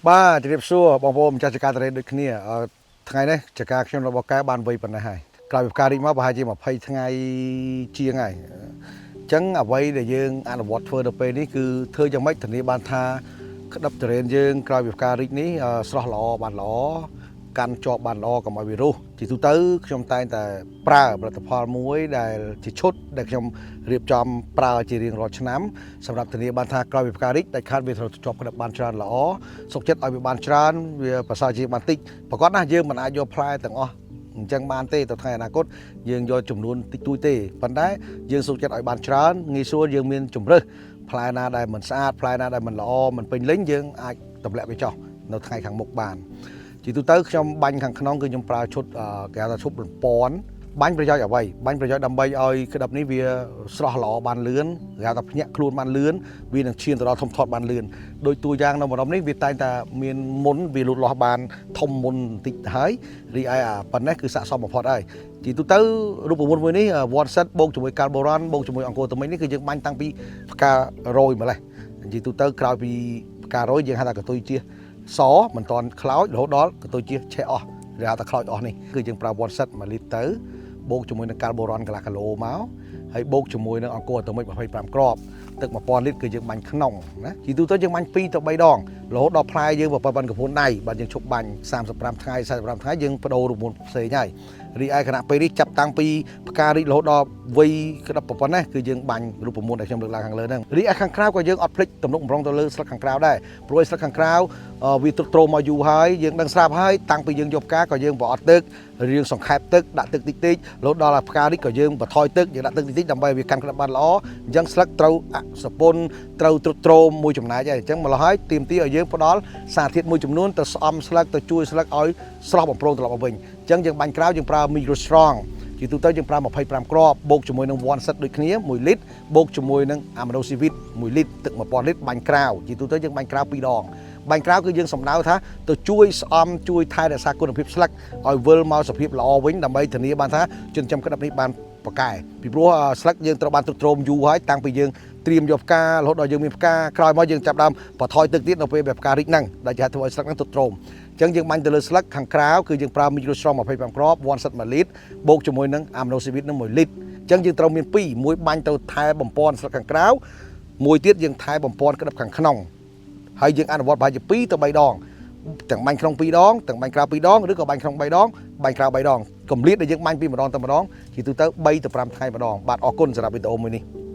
បាទជម្រាបសួរបងប្អូនម្ចាស់ចការតរ៉េដូចគ្នាថ្ងៃនេះចការខ្ញុំរបស់កែបានវ័យប៉ុណ្ណេះហើយក្រោយពីការរីកមកប្រហែលជា20ថ្ងៃជាងហើយអញ្ចឹងអ្វីដែលយើងអនុវត្តធ្វើទៅពេលនេះគឺធ្វើយ៉ាងម៉េចធានាបានថាក្តាប់តរ៉េនយើងក្រោយពីការរីកនេះស្រស់ល្អបានល្អកាន់ជាប់បានល្អកុំឲ្យវីរុសជាទូទៅខ្ញុំតែងតែប្រើផលិតផលមួយដែលជាឈុតដែលខ្ញុំរៀបចំប្រើជារៀងរាល់ឆ្នាំសម្រាប់ធានាបានថាក្រោយពីផ្ការីកដាច់ខាតវាត្រូវជាប់ក្តាប់បានច្រើនល្អសុខចិត្តឲ្យវាបានច្រើនវាប្រសើរជាងបានតិចប្រកបណាយើងមិនអាចយកផ្លែទាំងអស់អញ្ចឹងបានទេទៅថ្ងៃអនាគតយើងយកចំនួនតិចតួចទេប៉ុន្តែយើងសុខចិត្តឲ្យបានច្រើនងាយស្រួលយើងមានជំរើសផ្លែណាដែលមិនស្អាតផ្លែណាដែលមិនល្អមិនពេញលេញយើងអាចទម្លាក់វាចោលនៅថ្ងៃខាងមុខបានជាទូទៅខ្ញុំបាញ់ខាងក្នុងគឺខ្ញុំប្រើឈុតគេហៅថាឈុតបំពន់បាញ់ប្រយោជន៍អ្វីបាញ់ប្រយោជន៍ដើម្បីឲ្យក្តាប់នេះវាស្រស់ល្អបានលឿនគេហៅថាភ្ញាក់ខ្លួនបានលឿនវានឹងឈានទៅដល់ធំធាត់បានលឿនដោយតួយ៉ាងនៅម្ដុំនេះវាតែងតែមានមុនវាលូតលាស់បានធំមុនបន្តិចហើយរីឯប៉ុណ្ណេះគឺស័ក្តិសមបំផុតហើយជាទូទៅរូបមន្តមួយនេះ one set បូកជាមួយ carboran បូកជាមួយអង្គរទៅមិញនេះគឺយើងបាញ់តាំងពីផ្ការរយម្លេះជាទូទៅក្រោយពីផ្ការរយយើងហៅថាកតុយជាសមិនតាន់ខ្លោចរហូតដល់កតុយជាឆេះអស់គេហៅថាខ្លោចអស់នេះគឺយើងប្រើ one set 1លីត្រទៅបូកជាមួយនឹង carboran កន្លះគីឡូមកហើយបូកជាមួយនឹងអង្គរទៅមិច25គ្រាប់ទឹក1000លីត្រគឺយើងបាញ់ក្នុងណាជាទូទៅយើងបាញ់2ទៅ3ដងរហូតដល់ផ្លែយើងបើប៉ុណ្ណឹងកំពូនដៃបាទយើងឈប់បាញ់35ថ្ងៃ45ថ្ងៃយើងបដូររូបមន្តផ្សេងហើយរីឯគណៈពេលនេះចាប់តាំងពីផ្ការីករហូតដល់វ័យក្តាប់ប៉ុណ្ណេះគឺយើងបាញ់រូបមន្តដែលខ្ញុំលើកឡើងខាងលើហ្នឹងរីឯខាងក្រៅក៏យើងអត់ភ្លេចទំនុកម្រងទៅលើស្លឹកខាងក្រៅដែរព្រោះស្លឹកខាងក្រៅវាទ្រុឌទ្រោមមកយូរហើយយើងដឹងស្រាប់ហើយតាំងពីយើងយកផ្កាក៏យើងបអត់ទឹករៀងសង្ខេបទឹកដាក់ទឹកតិចតិចរហូតដល់ផ្ការីកក៏យើងបន្ថយទឹកយើងដាក់ទឹកតិចតិចដើម្បីវាកាន់ក្តាប់បានល្អអញ្ចឹងស្លឹកត្រូវអសពន្ធត្រូវទ្រុឌទ្រោមមួយចំណែកហើយអញ្ចឹងម្ល៉េះហើយទាមទារឲ្យយើងផ្ដល់សារធាតុមួយចំនួនទៅស្អំស្លឹកទៅជួយស្លឹកឲ្យស្រស់បំព្រងត្រឡប់មកវិញអញ្ចឹងយើងបាញ់ក្រៅយើងប្រើ Micro Strong ជាទូទៅយើងប្រើ25គ្រាប់បូកជាមួយនឹង one set ដូចគ្នា1លីត្របូកជាមួយនឹង Aminoxivit 1លីត្រទឹក1000លីត្របាញ់ក្រៅជាទូទៅយើងបាញ់ក្រៅ2ដងបាញ់ក្រៅគឺយើងសំដៅថាទៅជួយស្អំជួយថែរក្សាគុណភាពស្លឹកឲ្យវិលមកសភាពល្អវិញដើម្បីធានាបានថាចិញ្ចឹមក្តាប់នេះបានប្រកែពីព្រោះស្លឹកយើងត្រូវបានទ្រុឌទ្រោមយូរហើយតាំងពីយើងត្រៀមយកផ្ការហូតដល់យើងមានផ្ការក្រោយមកយើងចាប់ដើមបន្ថយទឹកទៀតនៅពេលផ្ការរីកហ្នឹងដែលជាធ្វើឲ្យស្លឹកហ្នឹងទ្រុឌទ្រោមអញ្ចឹងយើងបាញ់ទៅលើស្លឹកខាងក្រៅគឺយើងប្រើ Micro Strong 25គ្រាប់ one set 1លីត្របូកជាមួយនឹង Aminoxivit នឹង1លីត្រអញ្ចឹងយើងត្រូវមាន2មួយបាញ់ទៅថែបំពន់ស្លឹកខាងក្រៅមួយទៀតយើងថែបំពន់ក្តាប់ខាងក្នុងហើយយើងអនុវត្តប្រហែលជា2ទៅ3ដងទាំងបាញ់ក្នុង2ដងទាំងបាញ់ក្រៅ2ដងឬក៏បាញ់ក្នុង3ដងបាញ់ក្រៅ3ដងកម្រិតដែលយើងបាញ់ពីម្ដងទៅម្ដងជាទូទៅ3ទៅ5ថ្ងៃម្ដងបាទអរគុណសម្រាប់វីដេអូមួយនេះ